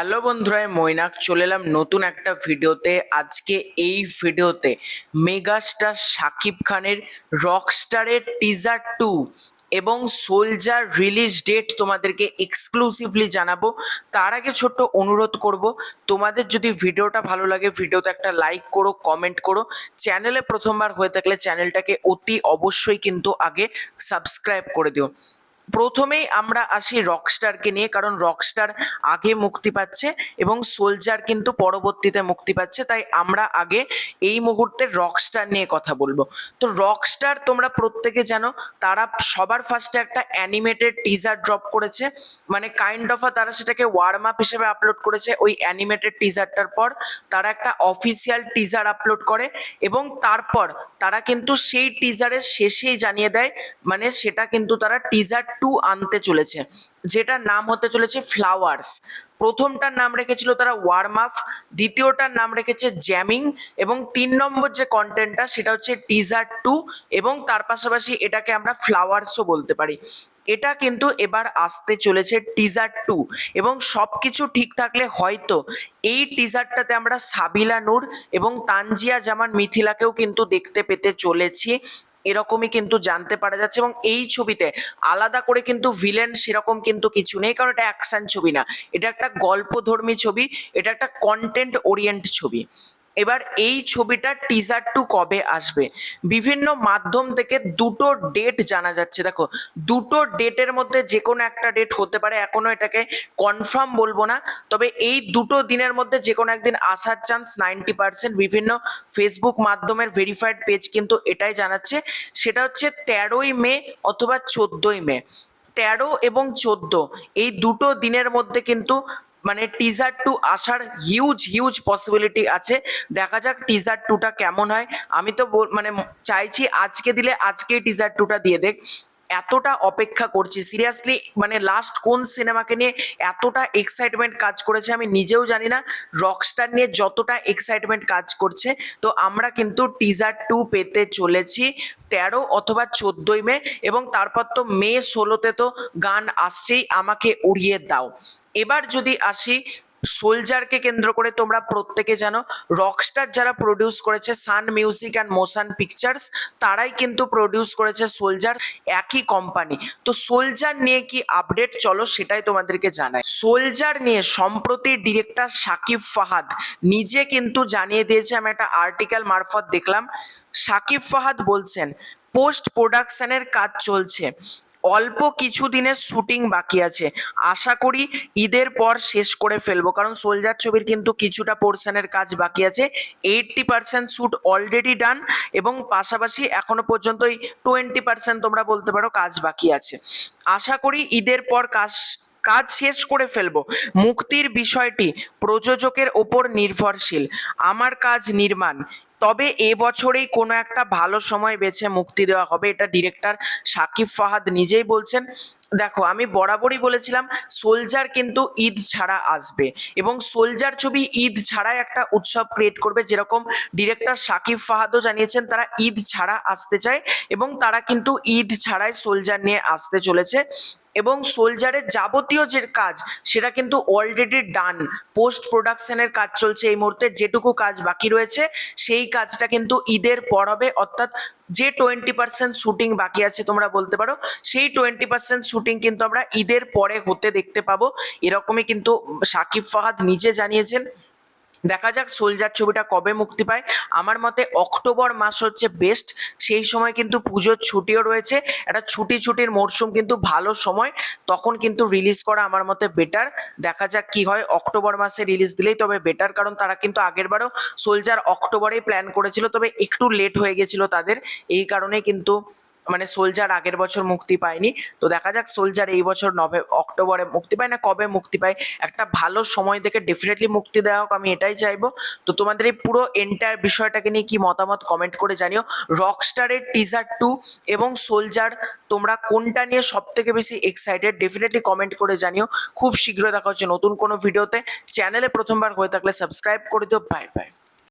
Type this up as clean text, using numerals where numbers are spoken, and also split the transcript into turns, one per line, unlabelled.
Hello বন্ধুরা, মৈনাক চলে এলাম নতুন একটা ভিডিওতে। আজকে এই ভিডিওতে মেগাস্টার শাকিব খানের রকস্টারের টিজার 2 এবং সোলজার রিলিজ ডেট তোমাদেরকে এক্সক্লুসিভলি জানাবো। তার আগে ছোট্ট অনুরোধ করব, তোমাদের যদি ভিডিওটা ভালো লাগে ভিডিওতে একটা লাইক করো, কমেন্ট করো। চ্যানেলে প্রথমবার হয়ে থাকলে চ্যানেলটাকে অতি অবশ্যই কিন্তু আগে সাবস্ক্রাইব করে দিও। প্রথমেই আমরা আসি রকস্টারকে নিয়ে, কারণ রকস্টার আগে মুক্তি পাচ্ছে এবং সোলজার কিন্তু পরবর্তীতে মুক্তি পাচ্ছে, তাই আমরা আগে এই মুহূর্তে রকস্টার নিয়ে কথা বলবো। তো রকস্টার তোমরা প্রত্যেকে জানো, তারা সবার ফার্স্টে একটা অ্যানিমেটেড টিজার ড্রপ করেছে, মানে কাইন্ড অফ তারা সেটাকে ওয়ার্ম আপ হিসেবে আপলোড করেছে। ওই অ্যানিমেটেড টিজারটার পর তারা একটা অফিসিয়াল টিজার আপলোড করে এবং তারপর তারা কিন্তু সেই টিজারের শেষেই জানিয়ে দেয়, মানে সেটা কিন্তু তারা টিজার 2 আনতে চলেছে, যেটার নাম হতে চলেছে ফ্লাওয়ার্স। প্রথমটার নাম রেখেছিল তারা ওয়ার্ম আপ, দ্বিতীয়টার নাম রেখেছে জ্যামিং, এবং 3 নম্বর যে কন্টেন্টটা সেটা হচ্ছে টিজার 2, এবং তার পাশাপাশি এটাকে আমরা ফ্লাওয়ার্সও বলতে পারি। এটা কিন্তু এবার আসতে চলেছে টিজার 2, এবং সবকিছু ঠিক থাকলে হয়তো এই টিজারটাতে আমরা সাবিলা নূর এবং তানজিয়া জামান মিথিলাকেও কিন্তু দেখতে পেতে চলেছি, এরকমই কিন্তু জানতে পারা যাচ্ছে। এবং এই ছবিতে আলাদা করে কিন্তু ভিলেন সেরকম কিন্তু কিছু নেই, কারণ এটা অ্যাকশন ছবি না, এটা একটা গল্পধর্মী ছবি, এটা একটা কন্টেন্ট ওরিয়েন্ট ছবি। এবার এই ছবিটার টিজার 2 কবে আসবে, বিভিন্ন মাধ্যম থেকে দুটো ডেট জানা যাচ্ছে। দেখো, দুটো ডেটের মধ্যে যে কোনো একটা ডেট হতে পারে, এখনো এটাকে কনফার্ম বলবো না, তবে এই দুটো দিনের মধ্যে যে কোনো একদিন আসার চান্স 90%। বিভিন্ন ফেসবুক মাধ্যমের ভেরিফাইড পেজ কিন্তু এটাই জানাচ্ছে, সেটা হচ্ছে 13ই মে অথবা 14ই মে। 13 এবং 14 এই দুটো দিনের মধ্যে কিন্তু মানে টিজার 2 আসার হিউজ হিউজ পসিবিলিটি আছে। দেখা যাক টিজার 2টা কেমন হয়। আমি তো মানে চাইছি আজকে দিলে আজকেই টিজার 2টা দিয়ে দেখ, এতটা অপেক্ষা করছি সিরিয়াসলি। মানে লাস্ট কোন সিনেমাকে নিয়ে এতটা এক্সাইটমেন্ট কাজ করেছে আমি নিজেও জানি না, রকস্টার নিয়ে যতটা এক্সাইটমেন্ট কাজ করছে। তো আমরা কিন্তু টিজার 2 পেতে চলেছি 13 অথবা 14ই মে, এবং তারপর তো মে 16তে তো গান আসছেই, আমাকে উড়িয়ে দাও। এবার যদি আসি সোলজারকে কেন্দ্র করে, তোমরা প্রত্যেকে জানো রকস্টার যারা প্রডিউস করেছে সান মিউজিক অ্যান্ড মোশন পিকচার্স, তারাই কিন্তু প্রডিউস করেছে সোলজার, একই কোম্পানি। তো সোলজার নিয়ে কি আপডেট, চলো সেটাই তোমাদেরকে জানাই। সোলজার নিয়ে সম্প্রতি ডিরেক্টর শাকিব ফাহাদ নিজে কিন্তু জানিয়ে দিয়েছে, আমি একটা আর্টিকেল মারফত দেখলাম। শাকিব ফাহাদ বলছেন পোস্ট প্রোডাকশনের কাজ চলছে, অল্প কিছু দিনের শুটিং বাকি আছে, আশা করি ঈদের পর শেষ করে ফেলবো। কারণ সোলজার ছবির কিন্তু কিছুটা পোর্শনের কাজ বাকি আছে, 80% শ্যুট অলরেডি ডান, এবং পাশাপাশি এখনো পর্যন্ত ওই 20% তোমরা বলতে পারো কাজ বাকি আছে। আশা করি ঈদের পর কাজ শেষ করে ফেলবো। মুক্তির বিষয়টি প্রযোজকের ওপর নির্ভরশীল, আমার কাজ নির্মাণ, তবে এবছরেই কোনো একটা ভালো সময় বেছে মুক্তি দেওয়া হবে, এটা ডিরেক্টর শাকিব ফাহাদ নিজেই বলছেন। দেখো, আমি বরাবরই বলেছিলাম সোলজার কিন্তু ঈদ ছাড়া আসবে, এবং সোলজার ছবি ঈদ ছাড়াই একটা উৎসব ক্রিয়েট করবে, যেরকম ডিরেক্টর শাকিব ফাহাদও জানিয়েছেন তারা ঈদ ছাড়া আসতে চায়, এবং তারা কিন্তু ঈদ ছাড়াই সোলজার নিয়ে আসতে চলেছে। এবং সোলজারের যাবতীয় যে কাজ সেটা কিন্তু অলরেডি ডান, পোস্ট প্রোডাকশনের কাজ চলছে এই মুহূর্তে, যেটুকু কাজ বাকি রয়েছে সেই কাজটা কিন্তু ঈদের পর হবে, অর্থাৎ যে 20% শুটিং বাকি আছে তোমরা বলতে পারো, সেই 20% শুটিং কিন্তু আমরা ঈদের পরে হতে দেখতে পাবো, এরকমই কিন্তু শাকিব ফাহাদ নিজে জানিয়েছেন। দেখা যাক সোলজার ছবিটা কবে মুক্তি পায়। আমার মতে অক্টোবর মাস হচ্ছে বেস্ট, সেই সময় কিন্তু পুজোর ছুটিও রয়েছে, একটা ছুটির মরশুম কিন্তু ভালো সময়, তখন কিন্তু রিলিজ করা আমার মতে বেটার। দেখা যাক কি হয়, অক্টোবর মাসে রিলিজ দিলেই তবে বেটার, কারণ তারা কিন্তু আগেরবারও সোলজার অক্টোবরেই প্ল্যান করেছিল, তবে একটু লেট হয়ে গেছিল তাদের, এই কারণে কিন্তু মানে সোলজার আগের বছর মুক্তি পায়নি। তো দেখা যাক সোলজার এই বছর অক্টোবরে মুক্তি পায় না কবে মুক্তি পায়, একটা ভালো সময় দেখে ডেফিনেটলি মুক্তি দেওয়া হোক, আমি এটাই চাইবো। তো তোমাদের এই পুরো এন্টায়ার বিষয়টাকে নিয়ে কি মতামত কমেন্ট করে জানিও। রকস্টারের টিজার 2 এবং সোলজার তোমরা কোনটা নিয়ে সব থেকে বেশি এক্সাইটেড, ডেফিনেটলি কমেন্ট করে জানিও। খুব শীঘ্রই দেখা হচ্ছে নতুন কোনো ভিডিওতে। চ্যানেলে প্রথমবার হয়ে থাকলে সাবস্ক্রাইব করে দিও। Bye bye.